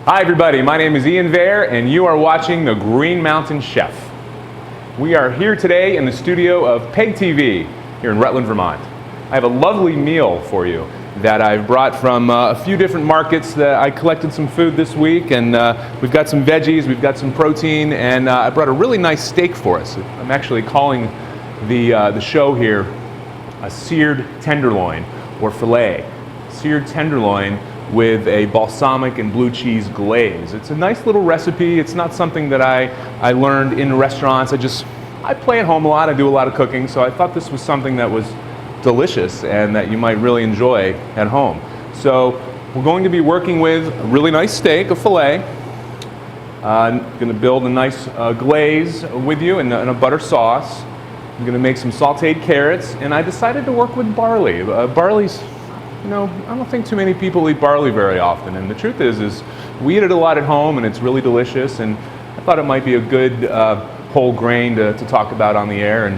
Hi everybody, my name is Ian Vair and you are watching the Green Mountain Chef. We are here today in the studio of Peg TV here in Rutland, Vermont. I have a lovely meal for you that I've brought from a few different markets. That I collected some food this week, and we've got some veggies, we've got some protein, and I brought a really nice steak for us. I'm actually calling the show here a Seared Tenderloin or Filet. Seared Tenderloin with a balsamic and blue cheese glaze. It's a nice little recipe. It's not something that I learned in restaurants. I play at home a lot. I do a lot of cooking, so I thought this was something that was delicious and that you might really enjoy at home. So we're going to be working with a really nice steak, a filet. I'm going to build a nice glaze with you and a butter sauce. I'm going to make some sautéed carrots, and I decided to work with barley. Barley's, you know, I don't think too many people eat barley very often, and the truth is we eat it a lot at home, and it's really delicious, and I thought it might be a good whole grain to talk about on the air, and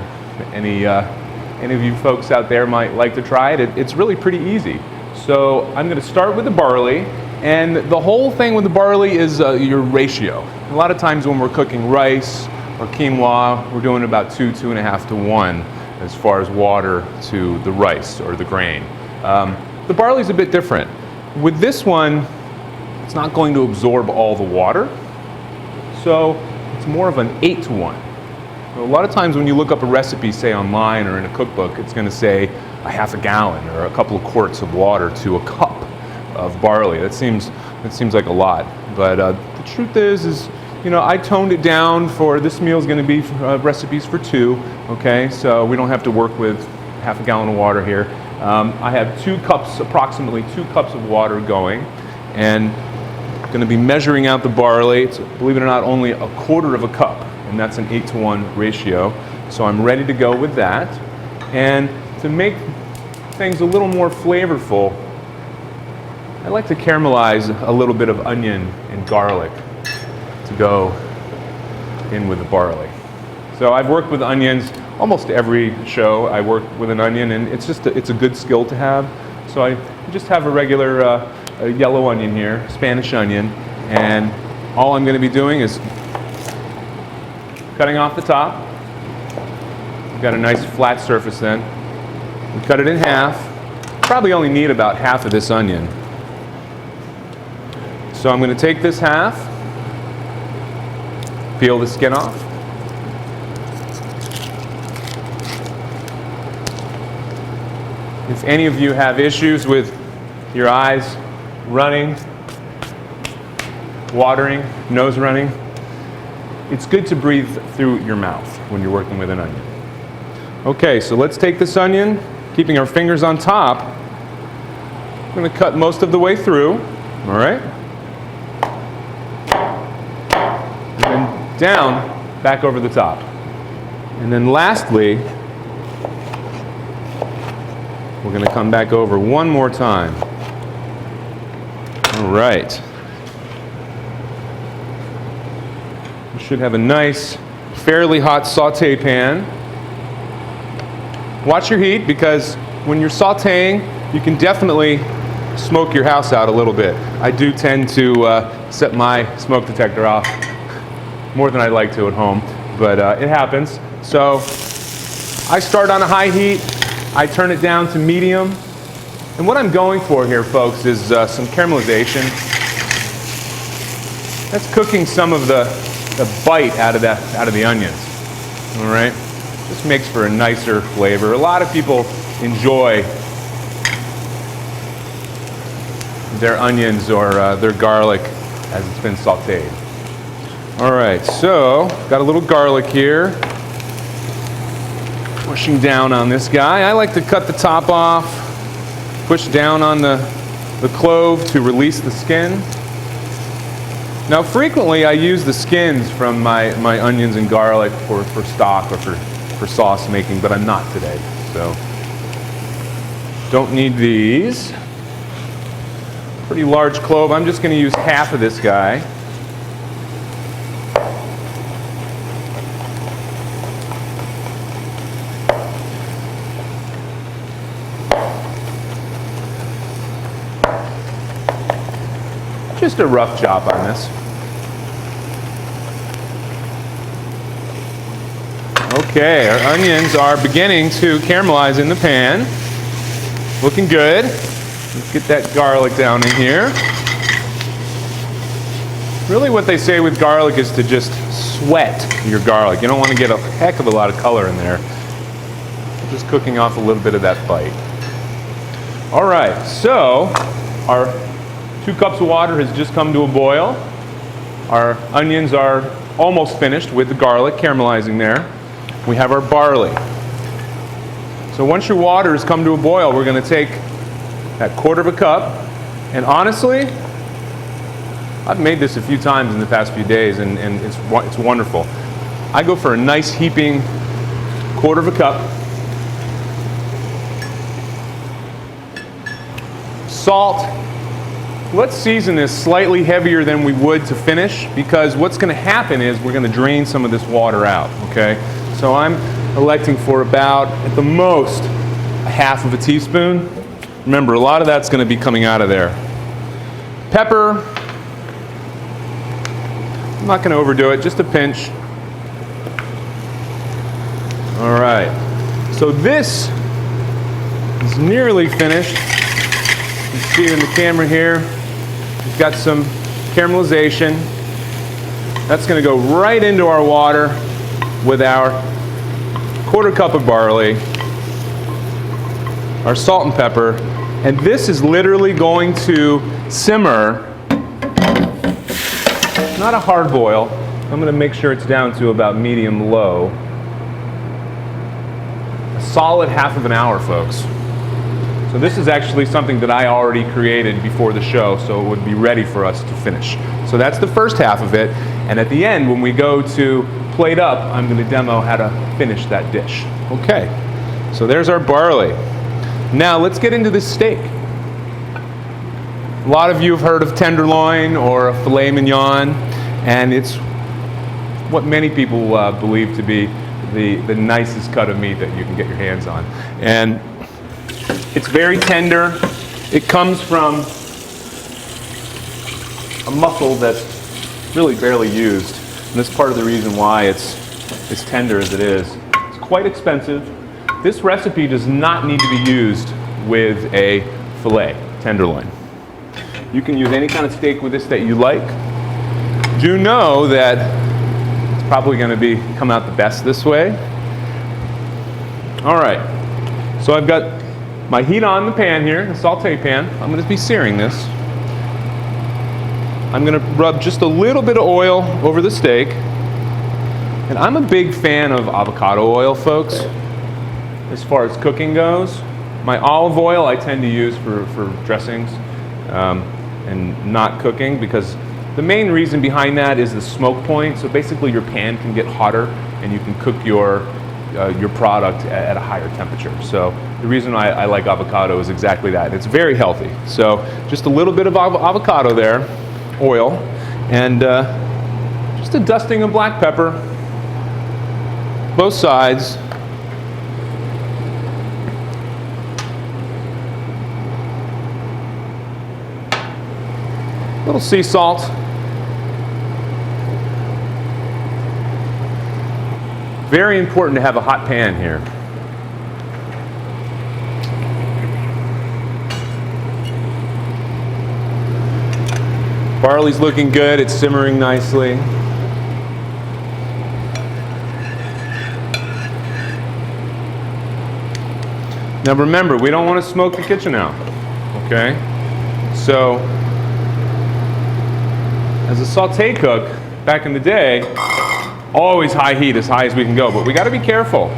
any of you folks out there might like to try it. It's really pretty easy. So I'm going to start with the barley, and the whole thing with the barley is your ratio. A lot of times when we're cooking rice or quinoa, we're doing about 2.5 to 1 as far as water to the rice or the grain. The barley's a bit different. With this one, it's not going to absorb all the water, so it's more of an 8 to 1. So a lot of times when you look up a recipe, say online or in a cookbook, it's going to say a half a gallon or a couple of quarts of water to a cup of barley. That seems like a lot, but the truth is you know, I toned it down for this meal is going to be recipes for 2. Okay, so we don't have to work with half a gallon of water here. I have 2 cups, approximately 2 cups of water going, and I'm going to be measuring out the barley. It's, believe it or not, only 1/4 of a cup, and that's an 8 to 1 ratio. So I'm ready to go with that. And to make things a little more flavorful, I like to caramelize a little bit of onion and garlic to go in with the barley. So I've worked with onions almost every show. I work with an onion, and it's a good skill to have. So I just have a regular a yellow onion here, Spanish onion, and all I'm going to be doing is cutting off the top. We've got a nice flat surface then. We cut it in half. Probably only need about half of this onion. So I'm going to take this half, peel the skin off. If any of you have issues with your eyes running, watering, nose running, it's good to breathe through your mouth when you're working with an onion. Okay, so let's take this onion, keeping our fingers on top. I'm going to cut most of the way through, all right? And then down, back over the top. And then lastly, we're going to come back over one more time. All right. You should have a nice, fairly hot saute pan. Watch your heat, because when you're sauteing, you can definitely smoke your house out a little bit. I do tend to set my smoke detector off more than I like to at home, but it happens. So I start on a high heat. I turn it down to medium. And what I'm going for here, folks, is some caramelization. That's cooking some of the bite out of the onions. All right? This makes for a nicer flavor. A lot of people enjoy their onions or their garlic as it's been sauteed. All right, so got a little garlic here. Pushing down on this guy. I like to cut the top off, push down on the clove to release the skin. Now frequently I use the skins from my onions and garlic for stock or for sauce making, but I'm not today. So don't need these. Pretty large clove. I'm just going to use half of this guy. Just a rough chop on this. Okay, our onions are beginning to caramelize in the pan. Looking good. Let's get that garlic down in here. Really what they say with garlic is to just sweat your garlic. You don't want to get a heck of a lot of color in there. Just cooking off a little bit of that bite. All right, so our 2 cups of water has just come to a boil. Our onions are almost finished with the garlic caramelizing there. We have our barley. So once your water has come to a boil, we're going to take that 1/4 cup, and honestly, I've made this a few times in the past few days, and it's wonderful. I go for a nice heaping 1/4 cup. Salt. Let's season this slightly heavier than we would to finish, because what's going to happen is we're going to drain some of this water out, okay? So I'm electing for about, at the most, 1/2 teaspoon. Remember, a lot of that's going to be coming out of there. Pepper. I'm not going to overdo it, just a pinch. All right. So this is nearly finished. You can see it in the camera here. We've got some caramelization. That's going to go right into our water with our 1/4 cup of barley, our salt and pepper, and this is literally going to simmer. Not a hard boil. I'm going to make sure it's down to about medium low. A solid 1/2 hour, folks. So this is actually something that I already created before the show, so it would be ready for us to finish. So that's the first half of it, and at the end, when we go to plate up, I'm going to demo how to finish that dish. Okay, so there's our barley. Now let's get into this steak. A lot of you have heard of tenderloin or a filet mignon, and it's what many people believe to be the nicest cut of meat that you can get your hands on. And it's very tender. It comes from a muscle that's really barely used. And that's part of the reason why it's as tender as it is. It's quite expensive. This recipe does not need to be used with a filet tenderloin. You can use any kind of steak with this that you like. Do know that it's probably going to come out the best this way. All right, so I've got my heat on the pan here, the saute pan. I'm going to be searing this. I'm going to rub just a little bit of oil over the steak. And I'm a big fan of avocado oil, folks, as far as cooking goes. My olive oil I tend to use for dressings and not cooking, because the main reason behind that is the smoke point. So basically your pan can get hotter and you can cook your product at a higher temperature. So the reason I like avocado is exactly that. It's very healthy. So just a little bit of avocado there, oil, and just a dusting of black pepper, both sides. A little sea salt. Very important to have a hot pan here. Barley's looking good, it's simmering nicely. Now remember, we don't want to smoke the kitchen out, okay? So, as a saute cook, back in the day, always high heat, as high as we can go, but we got to be careful.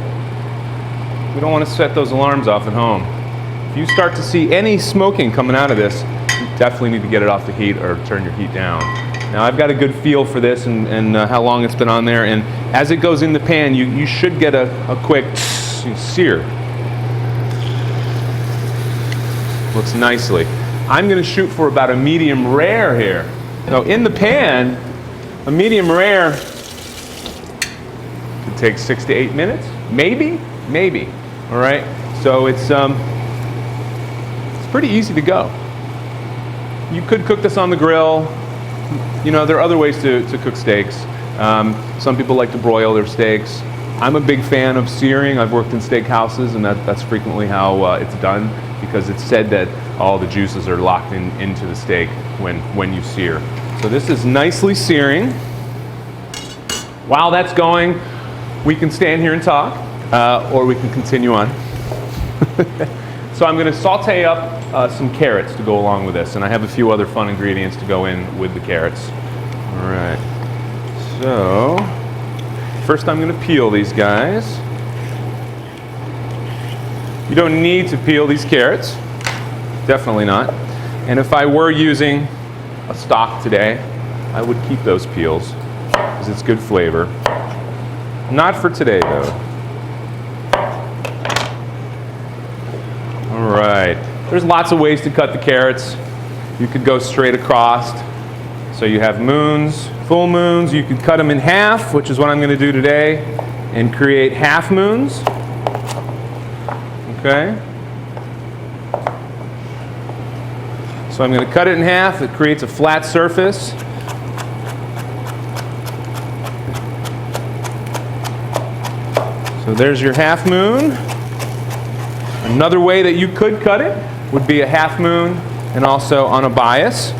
We don't want to set those alarms off at home. If you start to see any smoking coming out of this, you definitely need to get it off the heat or turn your heat down. Now I've got a good feel for this and how long it's been on there, and as it goes in the pan, you should get a quick sear. Looks nicely. I'm going to shoot for about a medium rare here. Now in the pan, a medium rare could take 6 to 8 minutes, maybe. All right, so it's pretty easy to go. You could cook this on the grill. You know, there are other ways to cook steaks. Some people like to broil their steaks. I'm a big fan of searing. I've worked in steak houses, and that's frequently how it's done, because it's said that all the juices are locked into the steak when you sear. So this is nicely searing. While that's going, we can stand here and talk, or we can continue on. So I'm going to saute up some carrots to go along with this, and I have a few other fun ingredients to go in with the carrots. All right. So first I'm going to peel these guys. You don't need to peel these carrots. Definitely not. And if I were using a stock today, I would keep those peels because it's good flavor. Not for today though. All right. There's lots of ways to cut the carrots. You could go straight across. So you have moons, full moons. You could cut them in half, which is what I'm going to do today, and create half moons. Okay. So I'm going to cut it in half. It creates a flat surface. So there's your half moon. Another way that you could cut it would be a half moon and also on a bias.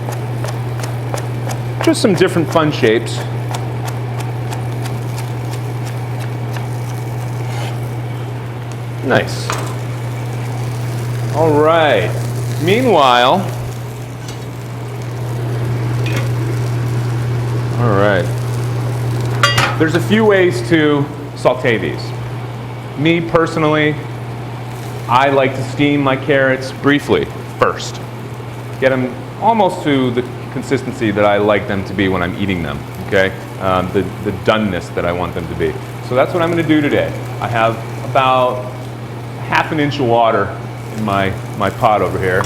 Just some different fun shapes. Nice. All right. Meanwhile, all right. There's a few ways to saute these. Me personally, I like to steam my carrots briefly first. Get them almost to the consistency that I like them to be when I'm eating them, okay? The doneness that I want them to be. So that's what I'm going to do today. I have about half an inch of water in my pot over here.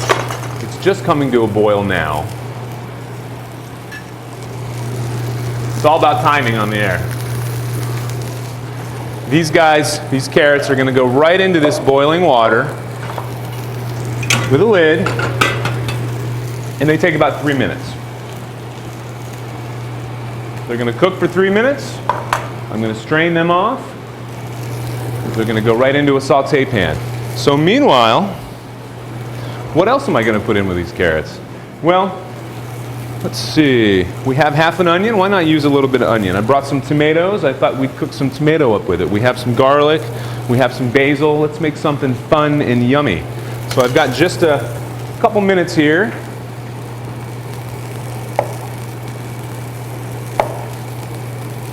It's just coming to a boil now. It's all about timing on the air. These carrots are going to go right into this boiling water with a lid, and they take about 3 minutes. They're going to cook for 3 minutes. I'm going to strain them off. They're going to go right into a saute pan. So meanwhile, what else am I going to put in with these carrots? Well, let's see. We have half an onion. Why not use a little bit of onion? I brought some tomatoes. I thought we'd cook some tomato up with it. We have some garlic. We have some basil. Let's make something fun and yummy. So I've got just a couple minutes here.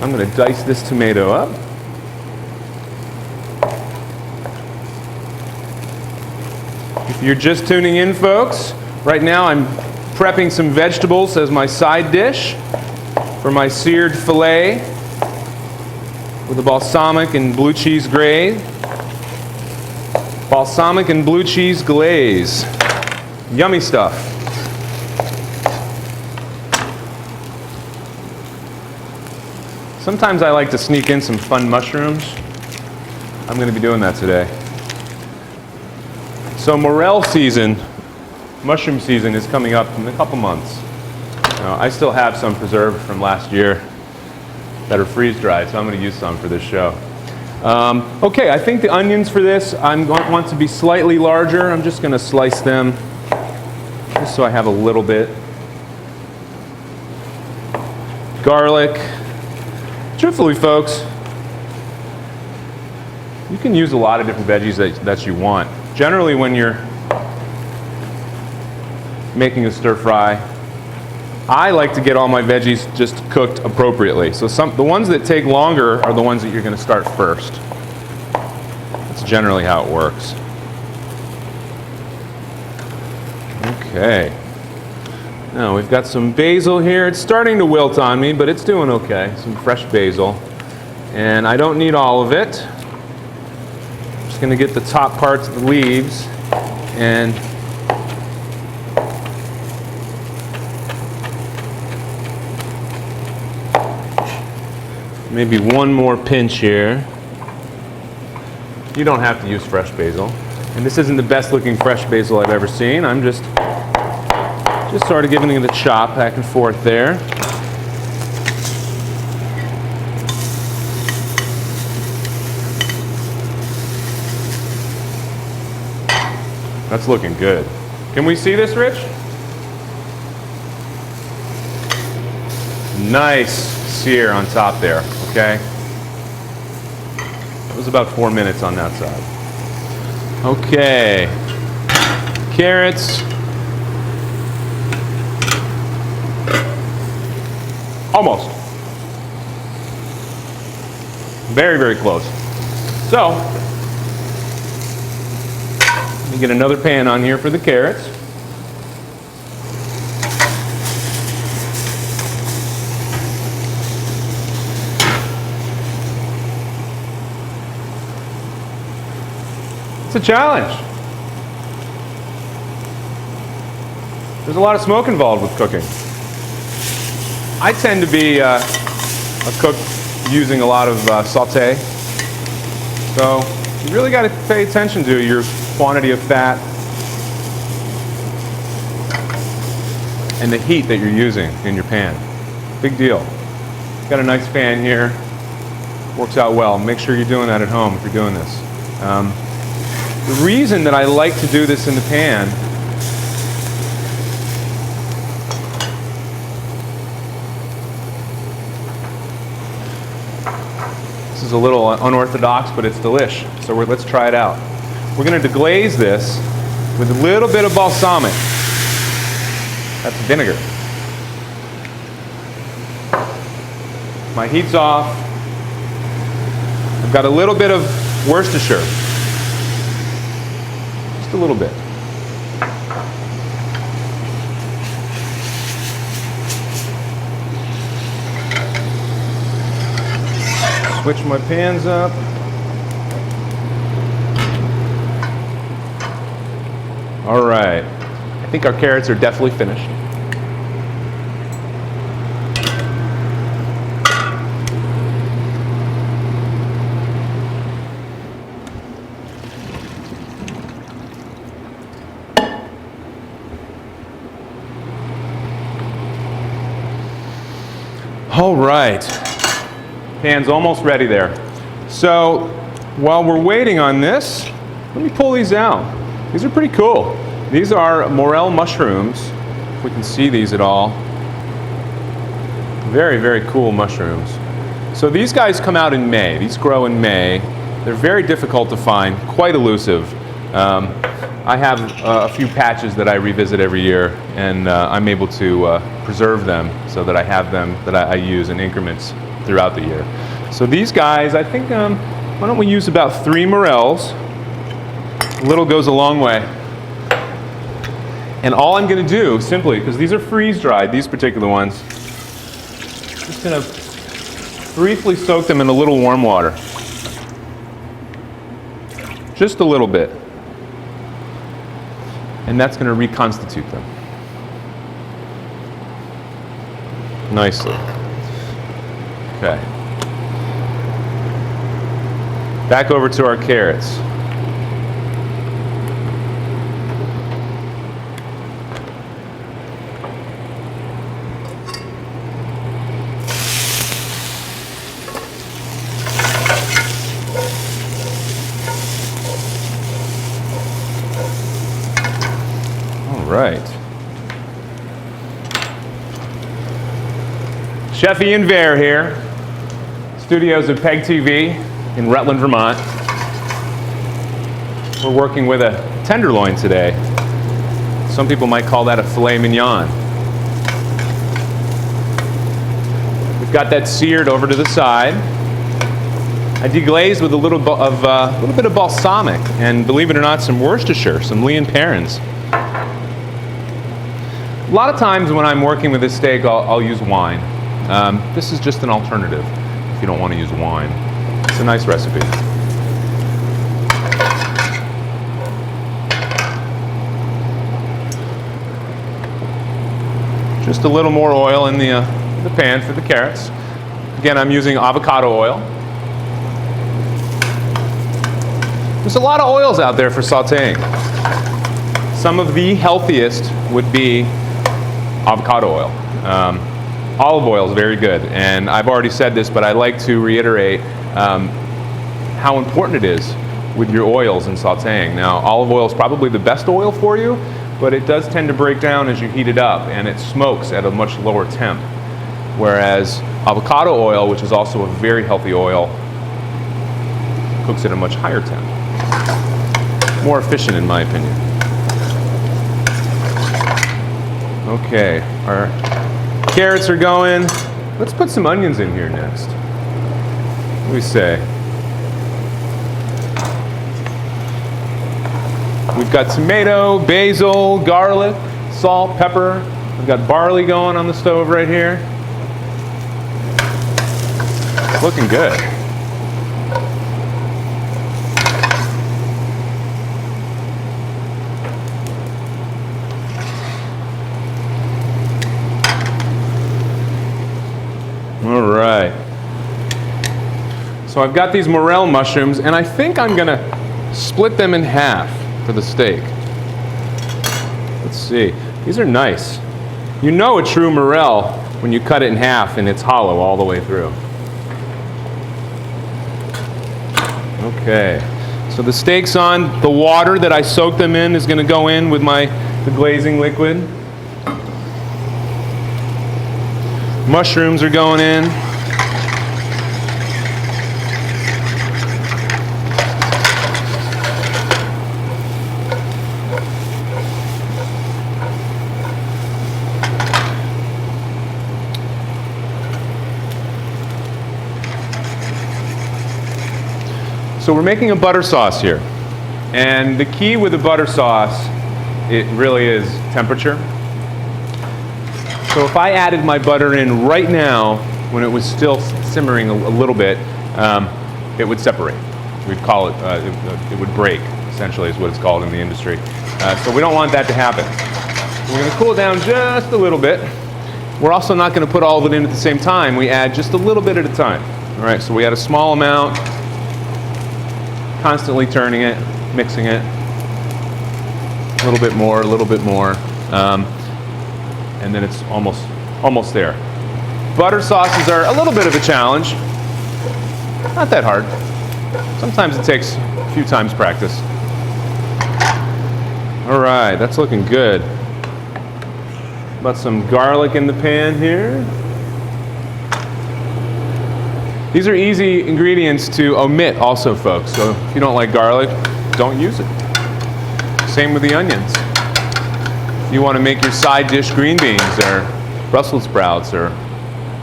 I'm going to dice this tomato up. If you're just tuning in, folks, right now I'm prepping some vegetables as my side dish for my seared filet with a balsamic and blue cheese glaze. Balsamic and blue cheese glaze. Yummy stuff. Sometimes I like to sneak in some fun mushrooms. I'm going to be doing that today. So morel season, mushroom season, is coming up in a couple months. Now, I still have some preserved from last year that are freeze-dried, so I'm going to use some for this show. Okay, I think the onions for this, I'm going to want to be slightly larger. I'm just going to slice them just so I have a little bit. Garlic. Truthfully, folks, you can use a lot of different veggies that you want. Generally, when you're making a stir fry, I like to get all my veggies just cooked appropriately. So the ones that take longer are the ones that you're going to start first. That's generally how it works. Okay. Now we've got some basil here. It's starting to wilt on me, but it's doing okay. Some fresh basil. And I don't need all of it. I'm just going to get the top parts of the leaves and maybe one more pinch here. You don't have to use fresh basil. And this isn't the best looking fresh basil I've ever seen. I'm just sort of giving it a chop back and forth there. That's looking good. Can we see this, Rich? Nice sear on top there, okay? It was about 4 minutes on that side. Okay. Carrots. Almost. Very, very close. So, let me get another pan on here for the carrots. It's a challenge. There's a lot of smoke involved with cooking. I tend to be a cook using a lot of sauté. So you really got to pay attention to your quantity of fat and the heat that you're using in your pan. Big deal. Got a nice fan here. Works out well. Make sure you're doing that at home if you're doing this. The reason that I like to do this in the pan this is a little unorthodox, but it's delish. So let's try it out. We're going to deglaze this with a little bit of balsamic. That's vinegar. My heat's off. I've got a little bit of Worcestershire. Just a little bit. Switch my pans up. All right. I think our carrots are definitely finished. All right. Pan's almost ready there. So while we're waiting on this, let me pull these out. These are pretty cool. These are Morel Mushrooms, if we can see these at all. Very, very cool mushrooms. So these guys come out in May. These grow in May. They're very difficult to find, quite elusive. I have a few patches that I revisit every year, and I'm able to preserve them so that I have them that I use in increments throughout the year. So these guys, I think, why don't we use about 3 morels? A little goes a long way. And all I'm going to do, simply, because these are freeze-dried, these particular ones, just going to briefly soak them in a little warm water. Just a little bit. And that's going to reconstitute them nicely. Okay. Back over to our carrots. All right. Chef Ian Vair here. Studios of Peg TV in Rutland, Vermont. We're working with a tenderloin today. Some people might call that a filet mignon. We've got that seared over to the side. I deglazed with a little bit of balsamic, and believe it or not, some Worcestershire, some Lee and Perrins. A lot of times when I'm working with this steak, I'll use wine. This is just an alternative if you don't want to use wine. It's a nice recipe. Just a little more oil in the pan for the carrots. Again, I'm using avocado oil. There's a lot of oils out there for sauteing. Some of the healthiest would be avocado oil. Olive oil is very good, and I've already said this, but I like to reiterate how important it is with your oils and sauteing. Now, olive oil is probably the best oil for you, but it does tend to break down as you heat it up, and it smokes at a much lower temp. Whereas avocado oil, which is also a very healthy oil, cooks at a much higher temp. More efficient in my opinion. Okay, our carrots are going. Let's put some onions in here next. What do we say? We've got tomato, basil, garlic, salt, pepper. We've got barley going on the stove right here. Looking good. All right. So I've got these morel mushrooms, and I think I'm gonna split them in half for the steak. Let's see. These are nice. You know a true morel when you cut it in half and it's hollow all the way through. Okay. So the steak's on. The water that I soaked them in is going to go in with the glazing liquid. Mushrooms are going in. So we're making a butter sauce here. And the key with the butter sauce, it really is temperature. So if I added my butter in right now, when it was still simmering a little bit, it would separate. We'd call it, it would break, essentially is what it's called in the industry. So we don't want that to happen. We're going to cool it down just a little bit. We're also not going to put all of it in at the same time. We add just a little bit at a time. All right, so we add a small amount, constantly turning it, mixing it. A little bit more, a little bit more. And then it's almost there. Butter sauces are a little bit of a challenge. Not that hard. Sometimes it takes a few times practice. All right, that's looking good. About some garlic in the pan here. These are easy ingredients to omit also, folks. So if you don't like garlic, don't use it. Same with the onions. If you want to make your side dish green beans or Brussels sprouts or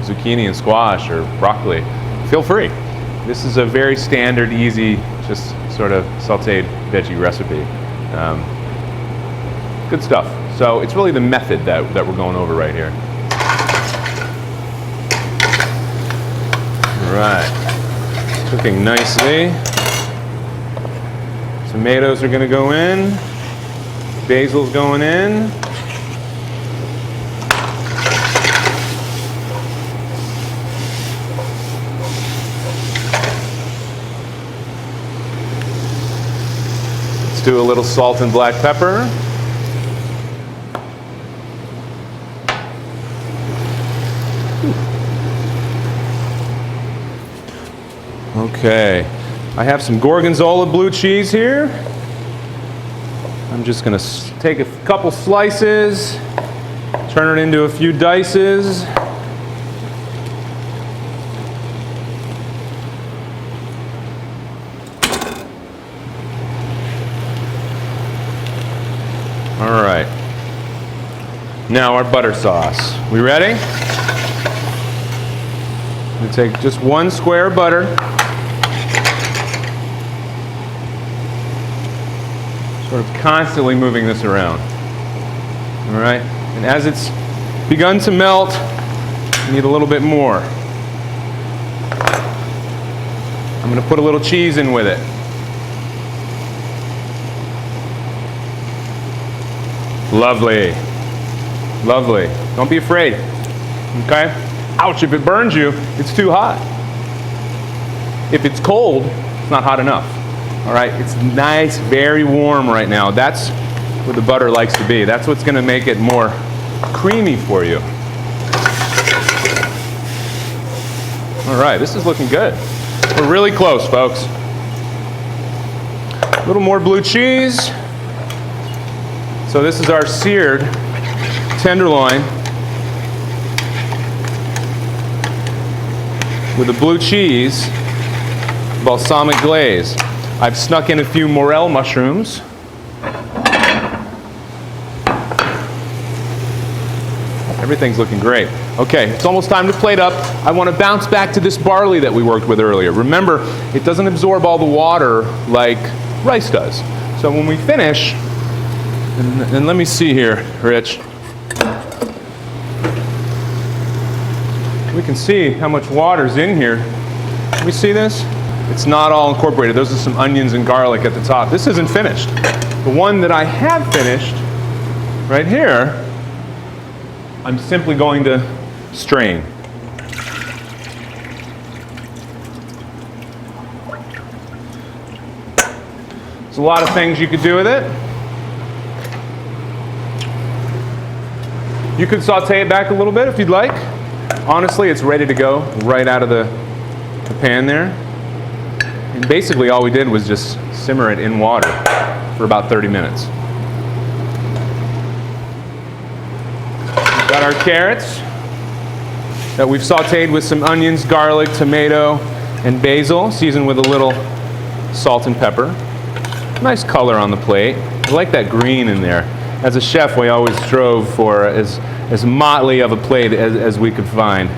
zucchini and squash or broccoli, feel free. This is a very standard, easy, just sort of sautéed veggie recipe. Good stuff. So it's really the method that we're going over right here. All right, cooking nicely. Tomatoes are going to go in. Basil's going in. Let's do a little salt and black pepper. Okay, I have some Gorgonzola blue cheese here. I'm just going to take a couple slices, turn it into a few dices. All right. Now our butter sauce. We ready? I'm going to take just one square of butter. Sort of constantly moving this around. All right? And as it's begun to melt, you need a little bit more. I'm going to put a little cheese in with it. Lovely. Lovely. Don't be afraid. Okay? Ouch, if it burns you, it's too hot. If it's cold, it's not hot enough. All right, it's nice, very warm right now. That's where the butter likes to be. That's what's going to make it more creamy for you. All right, this is looking good. We're really close, folks. A little more blue cheese. So this is our seared tenderloin with a blue cheese balsamic glaze. I've snuck in a few morel mushrooms. Everything's looking great. Okay, it's almost time to plate up. I want to bounce back to this barley that we worked with earlier. Remember, it doesn't absorb all the water like rice does. So when we finish, and let me see here, Rich. We can see how much water's in here. Can we see this? It's not all incorporated. Those are some onions and garlic at the top. This isn't finished. The one that I have finished, right here, I'm simply going to strain. There's a lot of things you could do with it. You could saute it back a little bit if you'd like. Honestly, it's ready to go right out of the pan there. And basically all we did was just simmer it in water for about 30 minutes. We've got our carrots that we've sauteed with some onions, garlic, tomato, and basil, seasoned with a little salt and pepper. Nice color on the plate. I like that green in there. As a chef, we always strove for as motley of a plate as we could find.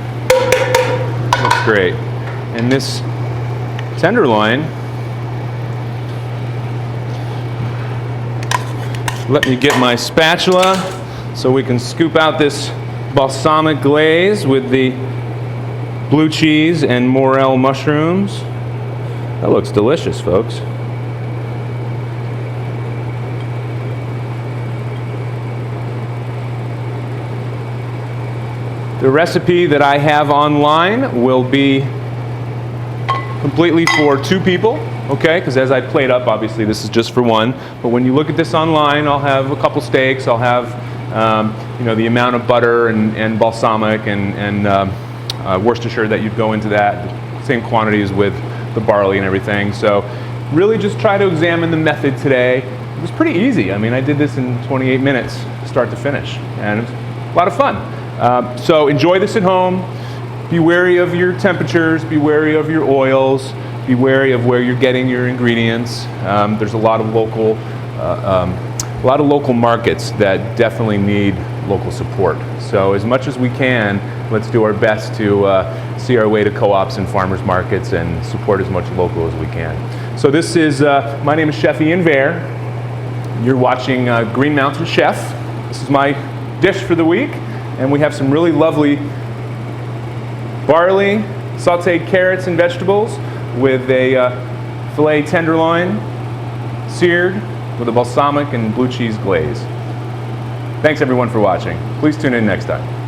Looks great. And this tenderloin, let me get my spatula so we can scoop out this balsamic glaze with the blue cheese and morel mushrooms. That looks delicious, folks. The recipe that I have online will be completely for 2 people, okay? Because as I plate up, obviously this is just for 1. But when you look at this online, I'll have a couple steaks. I'll have, the amount of butter and balsamic and Worcestershire that you'd go into that. Same quantities with the barley and everything. So really just try to examine the method today. It was pretty easy. I mean, I did this in 28 minutes, start to finish, and it was a lot of fun. So enjoy this at home. Be wary of your temperatures, be wary of your oils, be wary of where you're getting your ingredients. There's a lot of local markets that definitely need local support. So as much as we can, let's do our best to see our way to co-ops and farmers markets and support as much local as we can. So this is, my name is Chef Ian Vair. You're watching Green Mountain Chef. This is my dish for the week. And we have some really lovely barley, sauteed carrots and vegetables with a filet tenderloin, seared with a balsamic and blue cheese glaze. Thanks everyone for watching. Please tune in next time.